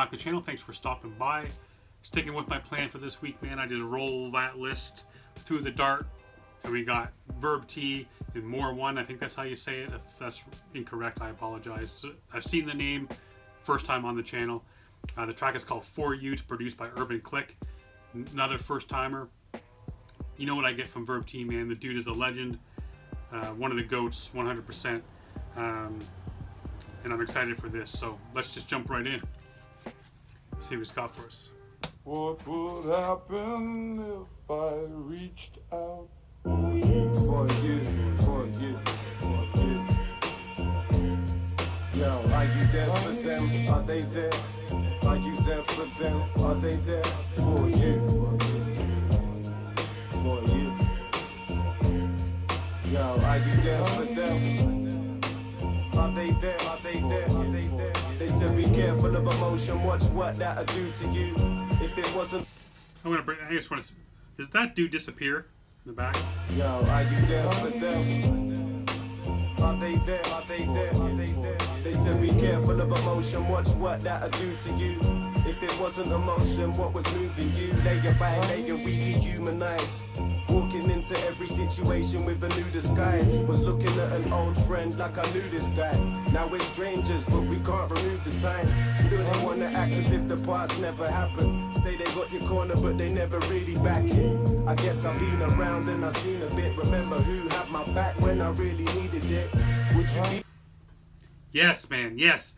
back to the channel. Thanks for stopping by. Sticking with my plan for this week, man. I just roll that list through the dart. And we got Verb T and Moreone. I think that's how you say it. If that's incorrect, I apologize. I've seen the name, first time on the channel. The track is called For You, produced by Urban Click. Another first timer. You know what I get from Verb T, man. The dude is a legend. One of the GOATs, 100%. And I'm excited for this. So let's just jump right in. See what he's got for us. What would happen if I reached out? For you, for you, for you. Yo, are you there for them? Are they there? Are you there for them? Are they there for you? For you. Yo, are you there for them? Are they there? Are they there? Are they there? They said be careful of emotion. Watch what that'll do to you. If it wasn't. I just want to. Does that dude disappear in the back? Yo, are you there for them? Are they there? Are they there? Are they there? They said be careful of emotion. Watch what that'll do to you. If it wasn't emotion, what was moving you? Layer by layer, we dehumanize. Walking into every situation with a new disguise. Was looking at an old friend like I knew this guy. Now we're strangers, but we can't remove the time. Still they wanna act as if the past never happened. Say they got your corner, but they never really back it. I guess I've been around and I've seen a bit. Remember who had my back when I really needed it? Would you be? Yes, man, yes.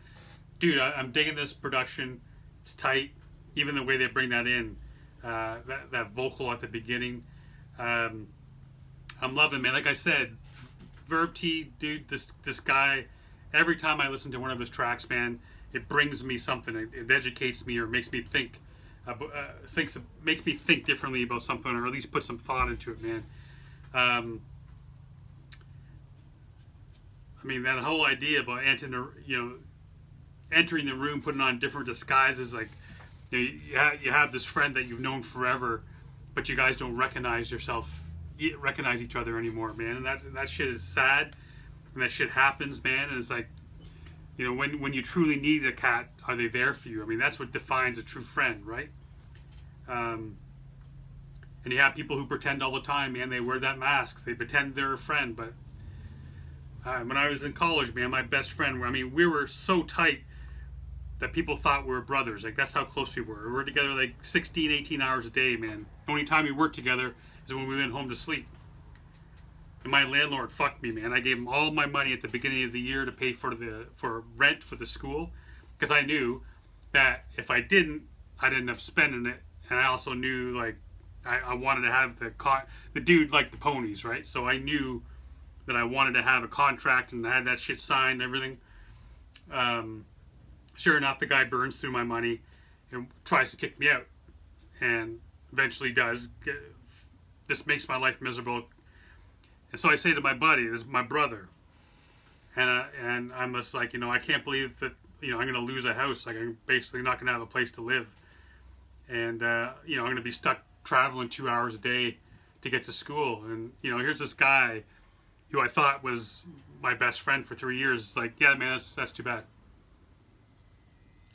Dude, I'm digging this production. It's tight. Even the way they bring that in. That vocal at the beginning. I'm loving, man. Like I said, Verb T, dude, this guy, every time I listen to one of his tracks, man, it brings me something. It educates me or makes me think. Makes me think differently about something, or at least put some thought into it, man. I mean, that whole idea about entering the room, putting on different disguises, like you have this friend that you've known forever, but you guys don't recognize each other anymore, man. And that shit is sad, and that shit happens, man. And it's like, when you truly need a cat, are they there for you? I mean, that's what defines a true friend, right? And you have people who pretend all the time, man. They wear that mask. They pretend they're a friend, but when I was in college, man, my best friend, we were so tight that people thought we were brothers. Like, that's how close we were. We were together like 16, 18 hours a day, man. The only time we worked together is when we went home to sleep. And my landlord fucked me, man. I gave him all my money at the beginning of the year to pay for rent for the school, because I knew that if I didn't, I'd end up spending it. And I also knew, like, I wanted to have the dude liked the ponies, right? So I knew that I wanted to have a contract and I had that shit signed and everything. Sure enough, the guy burns through my money and tries to kick me out, and eventually does. This makes my life miserable. And so I say to my buddy, this is my brother, and I'm just like, I can't believe that, I'm going to lose a house. Like, I'm basically not going to have a place to live. And, I'm going to be stuck traveling 2 hours a day to get to school. And, here's this guy who I thought was my best friend for 3 years. It's like, yeah, man, that's too bad.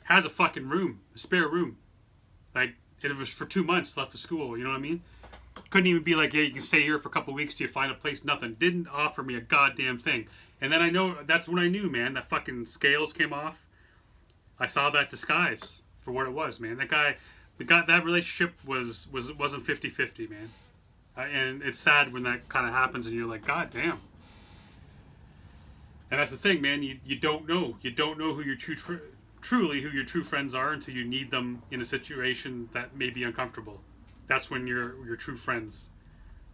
Has a fucking room, a spare room. Like, it was for 2 months left of school, you know what I mean? Couldn't even be like, hey, you can stay here for a couple weeks till you find a place. Nothing. Didn't offer me a goddamn thing. And then that's when I knew, man, that fucking scales came off. I saw that disguise for what it was, man. That relationship wasn't 50-50, man. And it's sad when that kind of happens and you're like, God damn. And that's the thing, man. You don't know. You don't know who your truly who your true friends are until you need them in a situation that may be uncomfortable. That's when your true friends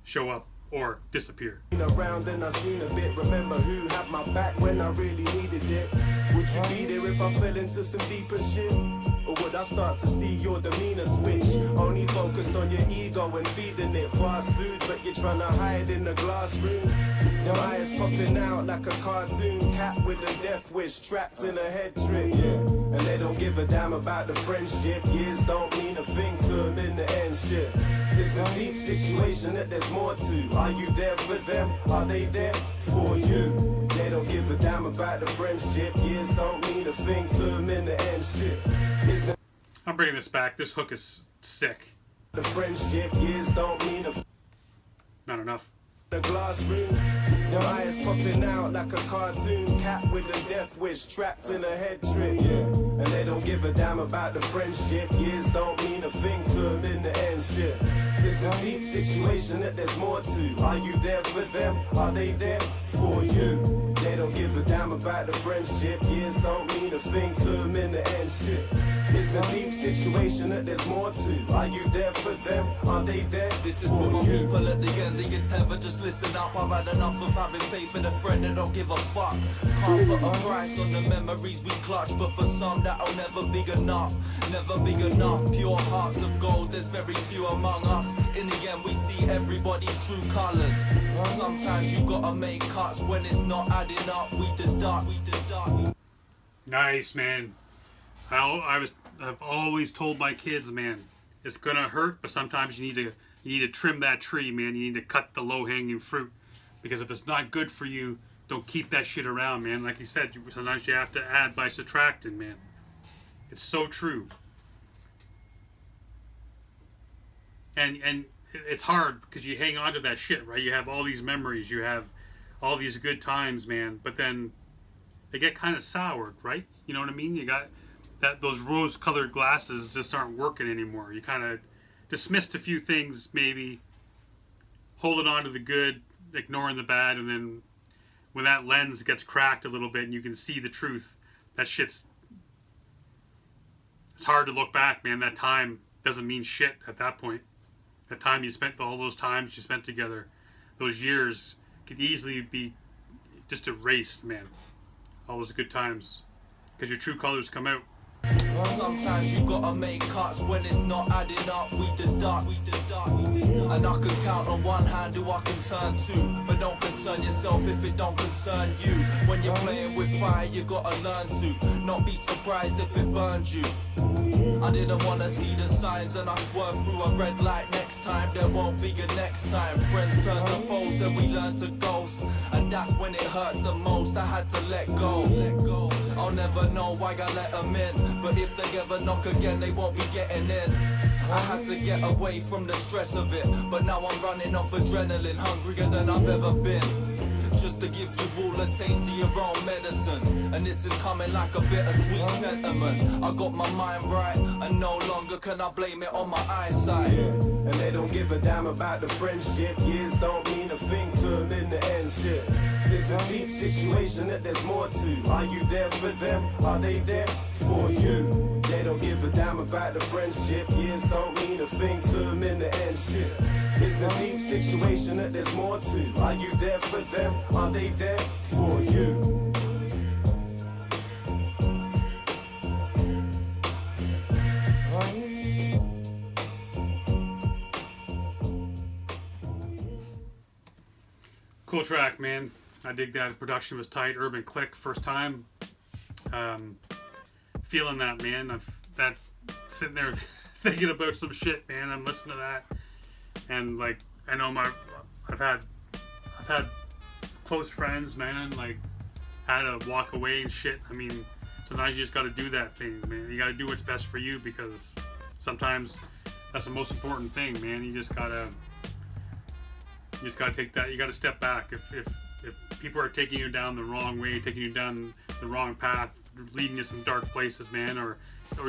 show up or disappear. Around and I seen a bit. Remember who had my back when I really needed it? Would you be there if I fell into some deeper shit? Or would I start to see your demeanor switch? Only focused on your ego and feeding it fast food, but you're trying to hide in the glass room. Your eyes popping out like a cartoon cat with a death wish trapped in a head trick, yeah. And they don't give a damn about the friendship. Years don't mean a thing to them in the end, shit. It's a deep situation that there's more to. Are you there for them? Are they there for you? They don't give a damn about the friendship. Years don't mean a thing to them in the end, shit. I'm bringing this back. This hook is sick. The friendship years don't mean a Not enough. the glass room. Their eyes popping out like a cartoon cat with a death wish trapped in a head trip. Yeah, and they don't give a damn about the friendship. Years don't mean a thing to them in the end. Shit, it's a deep situation that there's more to. Are you there for them? Are they there for you? They don't give a damn about the friendship. Years don't mean a thing to them in the end. Shit, it's a deep situation that there's more to. Are you there for them? Are they there This is for for my you? people at the end of your tether. Just listen up, I've had enough of having faith in a friend that don't give a fuck. Can't put a price on the memories we clutch, but for some that'll never be enough. Never be enough. Pure hearts of gold, there's very few among us. In the end we see everybody's true colours. Sometimes you gotta make cuts when it's not adding up. We deduct. Nice, man. I've always told my kids, man, it's gonna hurt, but sometimes you need to trim that tree, man. You need to cut the low-hanging fruit, because if it's not good for you, don't keep that shit around, man. Like you said, sometimes you have to add by subtracting, man. It's so true. And it's hard because you hang on to that shit, right? You have all these memories, you have all these good times, man, but then they get kind of soured, right? You know what I mean? You got those rose-colored glasses just aren't working anymore. You kind of dismissed a few things, maybe holding on to the good, ignoring the bad, and then when that lens gets cracked a little bit and you can see the truth, it's hard to look back, man. That time doesn't mean shit at that point. That time you spent, all those times you spent together, those years could easily be just erased, man. All those good times, because your true colors come out. Sometimes you gotta make cuts when it's not adding up. We deduct. And I can count on one hand who I can turn to. But don't concern yourself if it don't concern you. When you're playing with fire, you gotta learn to not be surprised if it burns you. I didn't wanna see the signs and I swerved through a red light. Next time there won't be a next time. Friends turn to foes, then we learn to ghost. And that's when it hurts the most. I had to let go. I'll never know why I let them in, but if they ever knock again, they won't be getting in. I had to get away from the stress of it, but now I'm running off adrenaline, hungrier than I've ever been. Just to give you all a taste of your own medicine, and this is coming like a bittersweet sentiment. I got my mind right, and no longer can I blame it on my eyesight. Yeah, and they don't give a damn about the friendship. Years don't mean a thing to them in the end. Shit, it's a deep situation that there's more to. Are you there for them? Are they there for you? They don't give a damn about the friendship. Years don't mean a thing to them in the end. Shit, it's a deep situation that there's more to. Are you there for them? Are they there for you? Cool track, man. I dig that. The production was tight. Urban Click, first time. Feeling that, man. That sitting there thinking about some shit, man. I'm listening to that, and like I know I've had close friends, man. Like had to walk away and shit. I mean, sometimes you just got to do that thing, man. You got to do what's best for you, because sometimes that's the most important thing, man. You just gotta take that. You gotta step back. If people are taking you down the wrong way, taking you down the wrong path, leading you some dark places, man, or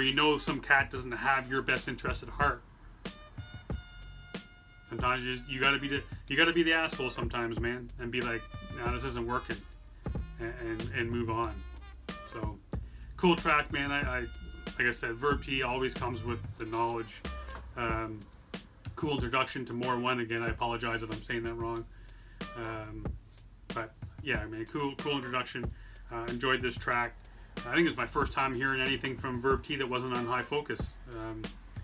you know some cat doesn't have your best interest at heart. Sometimes you gotta be the asshole sometimes, man, and be like, nah, this isn't working, and move on. So, cool track, man. I like I said, Verb T always comes with the knowledge. Cool introduction to Moreone again. I apologize if I'm saying that wrong. But yeah, man, cool introduction. Enjoyed this track. I think it was my first time hearing anything from Verb T that wasn't on High Focus.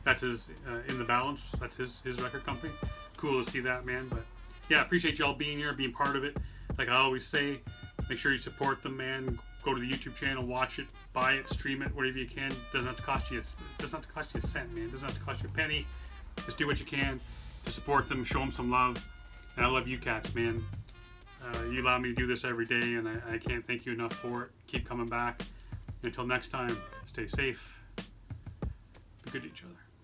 That's his In the Balance. That's his record company. Cool to see that, man. But yeah, appreciate y'all being here, being part of it. Like I always say, make sure you support them, man. Go to the YouTube channel, watch it, buy it, stream it, whatever you can. Doesn't have to cost you a cent, man. Doesn't have to cost you a penny. Just do what you can to support them, show them some love. And I love you cats, man. You allow me to do this every day, and I can't thank you enough for it. Keep coming back. Until next time, stay safe. Be good to each other.